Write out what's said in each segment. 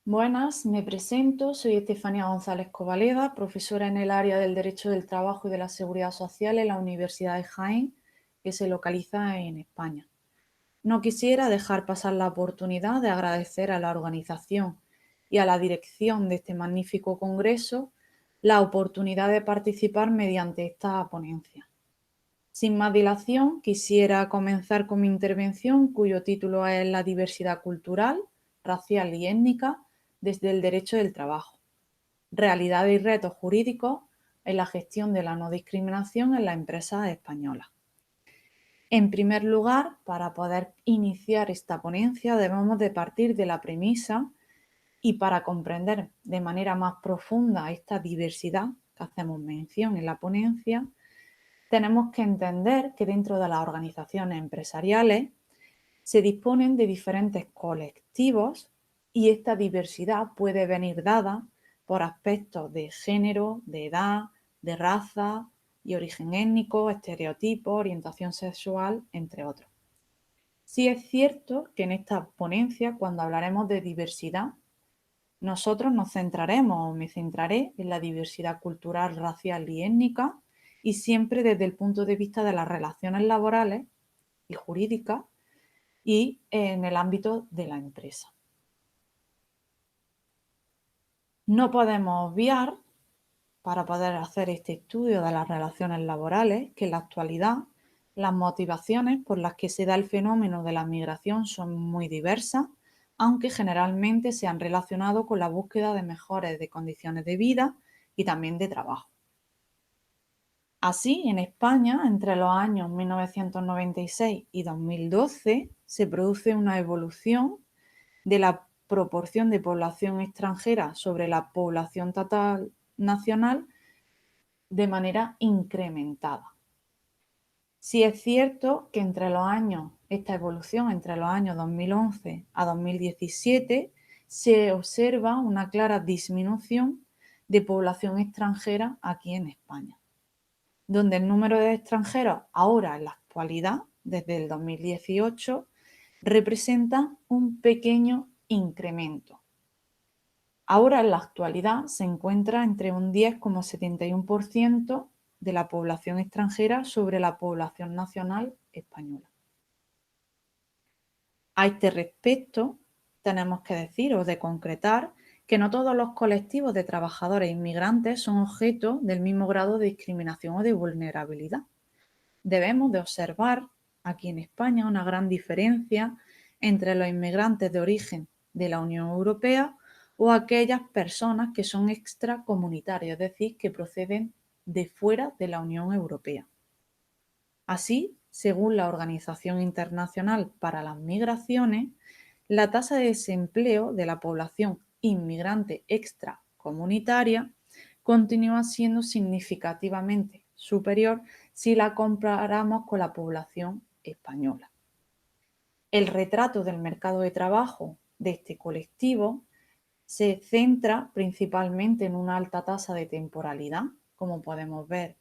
Buenas, me presento, soy Estefanía González Covaleda, profesora en el área del Derecho del Trabajo y de la Seguridad Social en la Universidad de Jaén, que se localiza en España. No quisiera dejar pasar la oportunidad de agradecer a la organización y a la dirección de este magnífico congreso la oportunidad de participar mediante esta ponencia. Sin más dilación, quisiera comenzar con mi intervención, cuyo título es La diversidad cultural, racial y étnica desde el derecho del trabajo, realidades y retos jurídicos en la gestión de la no discriminación en las empresas españolas. En primer lugar, para poder iniciar esta ponencia debemos de partir de la premisa y para comprender de manera más profunda esta diversidad que hacemos mención en la ponencia, tenemos que entender que dentro de las organizaciones empresariales se disponen de diferentes colectivos y esta diversidad puede venir dada por aspectos de género, de edad, de raza y origen étnico, estereotipos, orientación sexual, entre otros. Sí es cierto que en esta ponencia, cuando hablaremos de diversidad, nosotros nos centraremos o me centraré en la diversidad cultural, racial y étnica y siempre desde el punto de vista de las relaciones laborales y jurídicas y en el ámbito de la empresa. No podemos obviar, para poder hacer este estudio de las relaciones laborales, que en la actualidad las motivaciones por las que se da el fenómeno de la migración son muy diversas, aunque generalmente se han relacionado con la búsqueda de mejores de condiciones de vida y también de trabajo. Así, en España, entre los años 1996 y 2012, se produce una evolución de la proporción de población extranjera sobre la población total nacional de manera incrementada. Sí es cierto que esta evolución entre los años 2011 a 2017 se observa una clara disminución de población extranjera aquí en España, donde el número de extranjeros ahora en la actualidad, desde el 2018, representa un pequeño incremento. Ahora en la actualidad se encuentra entre un 10,71% de la población extranjera sobre la población nacional española. A este respecto, tenemos que decir o de concretar que no todos los colectivos de trabajadores inmigrantes son objeto del mismo grado de discriminación o de vulnerabilidad. Debemos de observar aquí en España una gran diferencia entre los inmigrantes de origen de la Unión Europea o aquellas personas que son extracomunitarias, es decir, que proceden de fuera de la Unión Europea. Así, según la Organización Internacional para las Migraciones, la tasa de desempleo de la población inmigrante extracomunitaria continúa siendo significativamente superior si la comparamos con la población española. El retrato del mercado de trabajo de este colectivo se centra principalmente en una alta tasa de temporalidad, como podemos ver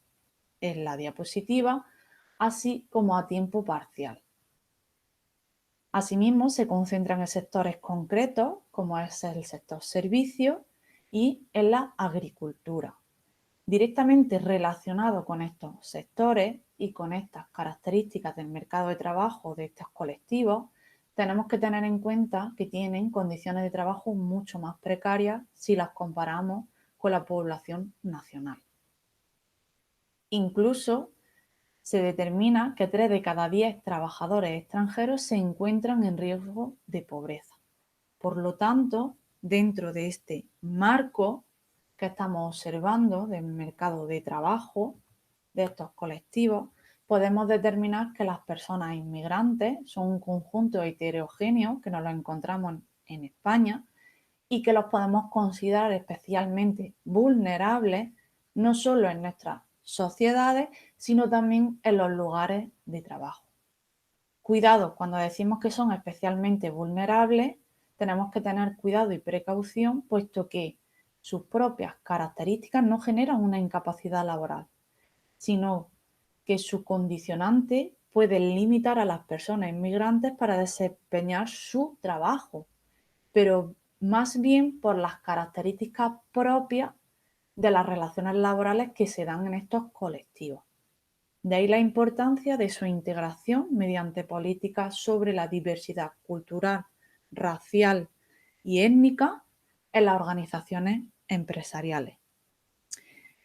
en la diapositiva, así como a tiempo parcial. Asimismo, se concentran en sectores concretos, como es el sector servicios y en la agricultura. Directamente relacionado con estos sectores y con estas características del mercado de trabajo de estos colectivos, tenemos que tener en cuenta que tienen condiciones de trabajo mucho más precarias si las comparamos con la población nacional. Incluso se determina que 3 de cada 10 trabajadores extranjeros se encuentran en riesgo de pobreza. Por lo tanto, dentro de este marco que estamos observando del mercado de trabajo de estos colectivos, podemos determinar que las personas inmigrantes son un conjunto heterogéneo que nos lo encontramos en España y que los podemos considerar especialmente vulnerables no solo en nuestras sociedades, sino también en los lugares de trabajo. Cuidado, cuando decimos que son especialmente vulnerables, tenemos que tener cuidado y precaución, puesto que sus propias características no generan una incapacidad laboral, sino que su condicionante puede limitar a las personas inmigrantes para desempeñar su trabajo. Pero más bien por las características propias de las relaciones laborales que se dan en estos colectivos. De ahí la importancia de su integración mediante políticas sobre la diversidad cultural, racial y étnica en las organizaciones empresariales.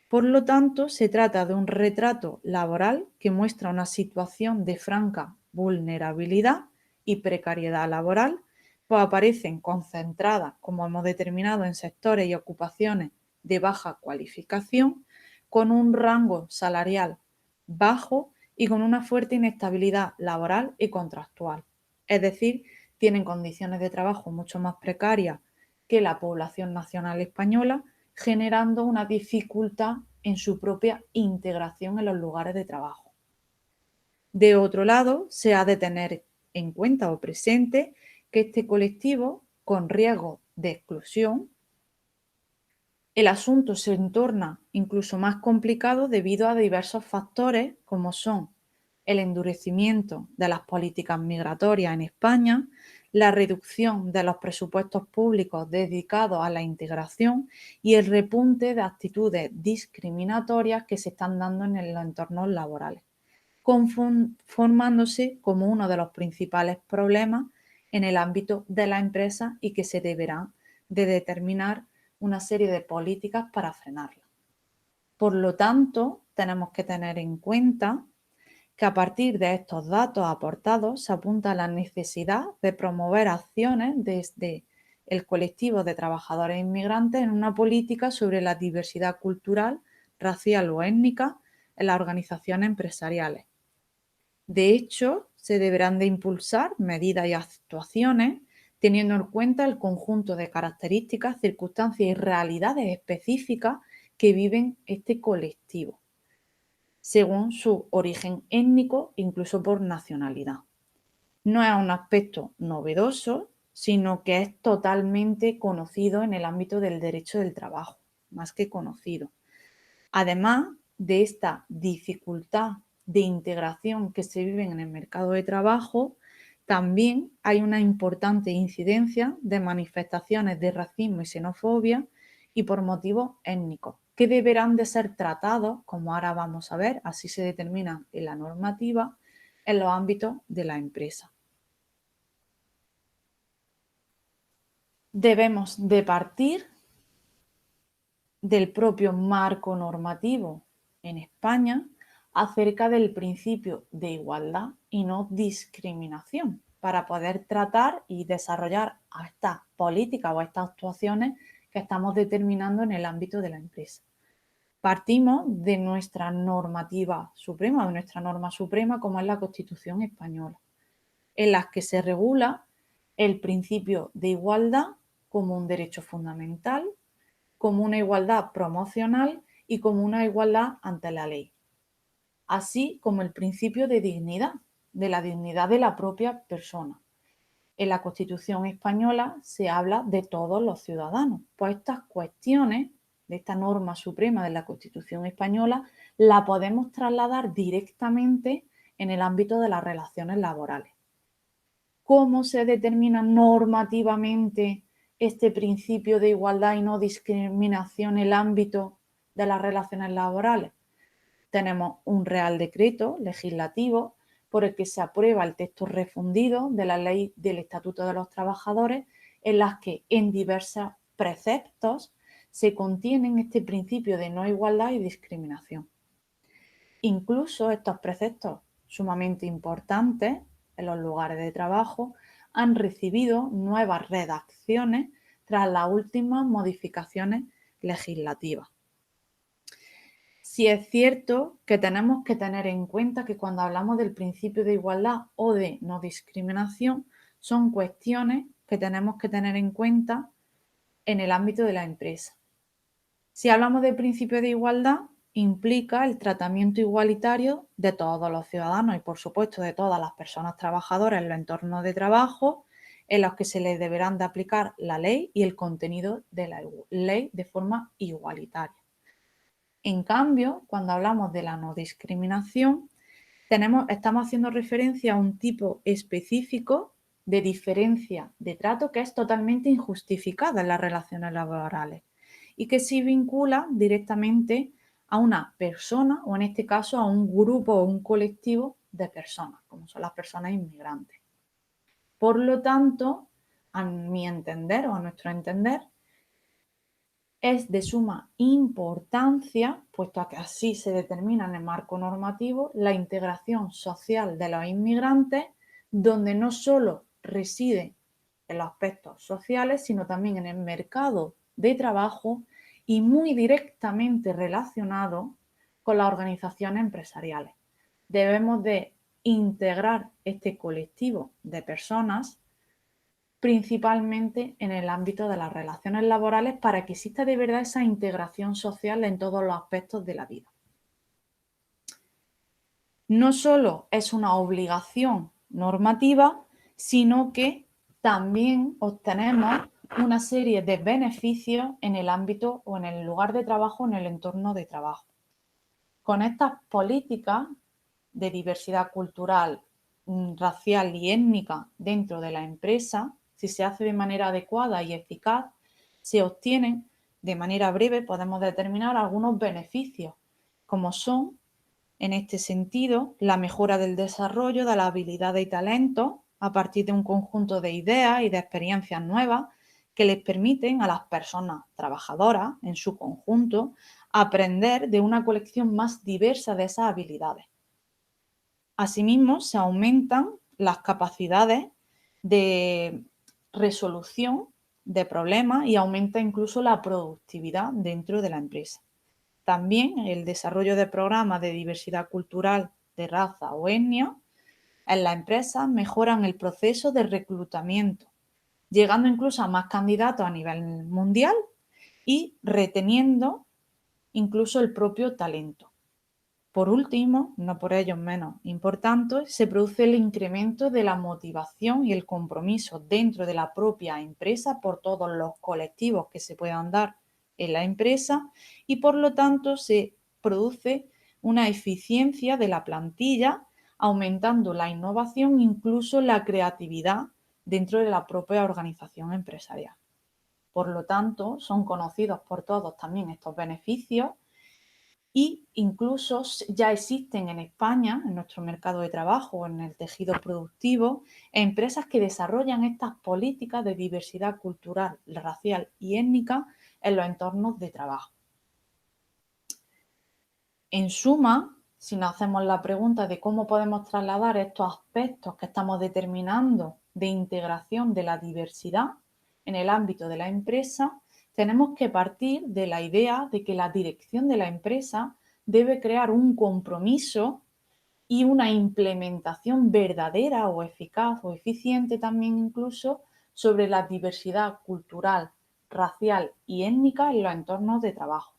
Por lo tanto, se trata de un retrato laboral que muestra una situación de franca vulnerabilidad y precariedad laboral, pues aparecen concentradas, como hemos determinado, en sectores y ocupaciones de baja cualificación, con un rango salarial bajo y con una fuerte inestabilidad laboral y contractual. Es decir, tienen condiciones de trabajo mucho más precarias que la población nacional española, generando una dificultad en su propia integración en los lugares de trabajo. De otro lado, se ha de tener en cuenta o presente que este colectivo, con riesgo de exclusión, el asunto se torna incluso más complicado debido a diversos factores como son el endurecimiento de las políticas migratorias en España, la reducción de los presupuestos públicos dedicados a la integración y el repunte de actitudes discriminatorias que se están dando en los entornos laborales, formándose como uno de los principales problemas en el ámbito de la empresa y que se deberán de determinar una serie de políticas para frenarla. Por lo tanto, tenemos que tener en cuenta que a partir de estos datos aportados se apunta a la necesidad de promover acciones desde el colectivo de trabajadores inmigrantes en una política sobre la diversidad cultural, racial o étnica en las organizaciones empresariales. De hecho, se deberán de impulsar medidas y actuaciones teniendo en cuenta el conjunto de características, circunstancias y realidades específicas que viven este colectivo, según su origen étnico, incluso por nacionalidad. No es un aspecto novedoso, sino que es totalmente conocido en el ámbito del derecho del trabajo, más que conocido. Además de esta dificultad de integración que se vive en el mercado de trabajo, también hay una importante incidencia de manifestaciones de racismo y xenofobia y por motivos étnicos, que deberán de ser tratados, como ahora vamos a ver, así se determina en la normativa, en los ámbitos de la empresa. Debemos de partir del propio marco normativo en España acerca del principio de igualdad y no discriminación para poder tratar y desarrollar estas políticas o estas actuaciones que estamos determinando en el ámbito de la empresa. Partimos de nuestra normativa suprema, de nuestra norma suprema como es la Constitución española, en la que se regula el principio de igualdad como un derecho fundamental, como una igualdad promocional y como una igualdad ante la ley, así como el principio de la dignidad de la propia persona. En la Constitución española se habla de todos los ciudadanos, pues estas cuestiones de esta norma suprema de la Constitución española la podemos trasladar directamente en el ámbito de las relaciones laborales. ¿Cómo se determina normativamente este principio de igualdad y no discriminación en el ámbito de las relaciones laborales? Tenemos un Real Decreto legislativo por el que se aprueba el texto refundido de la Ley del Estatuto de los Trabajadores, en las que en diversos preceptos se contienen este principio de no igualdad y discriminación. Incluso estos preceptos sumamente importantes en los lugares de trabajo han recibido nuevas redacciones tras las últimas modificaciones legislativas. Sí es cierto que tenemos que tener en cuenta que cuando hablamos del principio de igualdad o de no discriminación, son cuestiones que tenemos que tener en cuenta en el ámbito de la empresa. Si hablamos del principio de igualdad, implica el tratamiento igualitario de todos los ciudadanos y, por supuesto, de todas las personas trabajadoras en los entornos de trabajo en los que se les deberán de aplicar la ley y el contenido de la ley de forma igualitaria. En cambio, cuando hablamos de la no discriminación, estamos haciendo referencia a un tipo específico de diferencia de trato que es totalmente injustificada en las relaciones laborales y que se vincula directamente a una persona o en este caso a un grupo o un colectivo de personas, como son las personas inmigrantes. Por lo tanto, a mi entender o a nuestro entender, es de suma importancia, puesto que así se determina en el marco normativo, la integración social de los inmigrantes, donde no solo reside en los aspectos sociales, sino también en el mercado de trabajo y muy directamente relacionado con las organizaciones empresariales. Debemos de integrar este colectivo de personas principalmente en el ámbito de las relaciones laborales para que exista de verdad esa integración social en todos los aspectos de la vida. No solo es una obligación normativa, sino que también obtenemos una serie de beneficios en el ámbito o en el lugar de trabajo, en el entorno de trabajo. Con estas políticas de diversidad cultural, racial y étnica dentro de la empresa, si se hace de manera adecuada y eficaz, se obtienen de manera breve, podemos determinar algunos beneficios, como son, en este sentido, la mejora del desarrollo de las habilidades y talentos a partir de un conjunto de ideas y de experiencias nuevas que les permiten a las personas trabajadoras en su conjunto aprender de una colección más diversa de esas habilidades. Asimismo, se aumentan las capacidades de resolución de problemas y aumenta incluso la productividad dentro de la empresa. También el desarrollo de programas de diversidad cultural, de raza o etnia en las empresas mejoran el proceso de reclutamiento, llegando incluso a más candidatos a nivel mundial y reteniendo incluso el propio talento. Por último, no por ello menos importante, se produce el incremento de la motivación y el compromiso dentro de la propia empresa por todos los colectivos que se puedan dar en la empresa y por lo tanto se produce una eficiencia de la plantilla, aumentando la innovación e incluso la creatividad dentro de la propia organización empresarial. Por lo tanto, son conocidos por todos también estos beneficios y incluso ya existen en España, en nuestro mercado de trabajo, en el tejido productivo, empresas que desarrollan estas políticas de diversidad cultural, racial y étnica en los entornos de trabajo. En suma, si nos hacemos la pregunta de cómo podemos trasladar estos aspectos que estamos determinando de integración de la diversidad en el ámbito de la empresa, tenemos que partir de la idea de que la dirección de la empresa debe crear un compromiso y una implementación verdadera o eficaz o eficiente también incluso sobre la diversidad cultural, racial y étnica en los entornos de trabajo,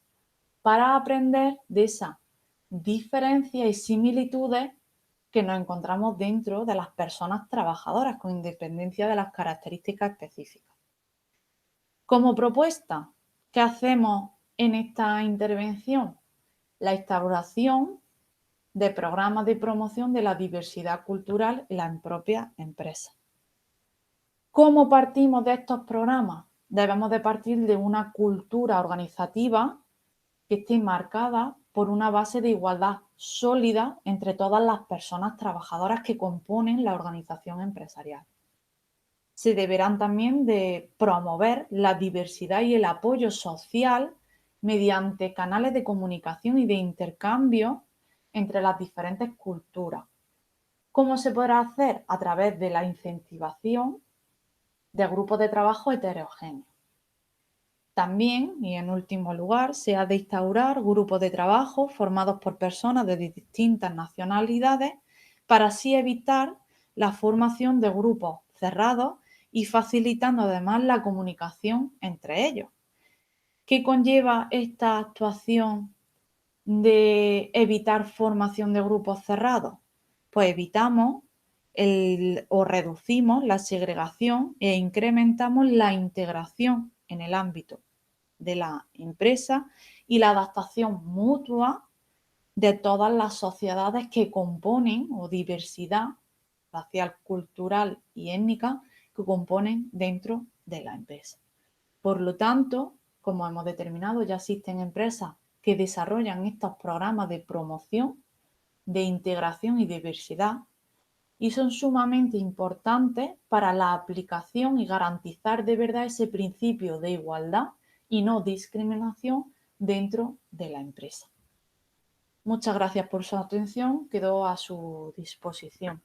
para aprender de esa diferencias y similitudes que nos encontramos dentro de las personas trabajadoras con independencia de las características específicas. Como propuesta, ¿qué hacemos en esta intervención? La instauración de programas de promoción de la diversidad cultural en la propia empresa. ¿Cómo partimos de estos programas? Debemos de partir de una cultura organizativa que esté marcada por una base de igualdad sólida entre todas las personas trabajadoras que componen la organización empresarial. Se deberán también de promover la diversidad y el apoyo social mediante canales de comunicación y de intercambio entre las diferentes culturas. ¿Cómo se podrá hacer? A través de la incentivación de grupos de trabajo heterogéneos. También, y en último lugar, se ha de instaurar grupos de trabajo formados por personas de distintas nacionalidades para así evitar la formación de grupos cerrados y facilitando además la comunicación entre ellos. ¿Qué conlleva esta actuación de evitar formación de grupos cerrados? Pues evitamos o reducimos la segregación e incrementamos la integración en el ámbito de la empresa y la adaptación mutua de todas las sociedades que componen o diversidad racial, cultural y étnica que componen dentro de la empresa. Por lo tanto, como hemos determinado, ya existen empresas que desarrollan estos programas de promoción, de integración y diversidad y son sumamente importantes para la aplicación y garantizar de verdad ese principio de igualdad y no discriminación dentro de la empresa. Muchas gracias por su atención, quedo a su disposición.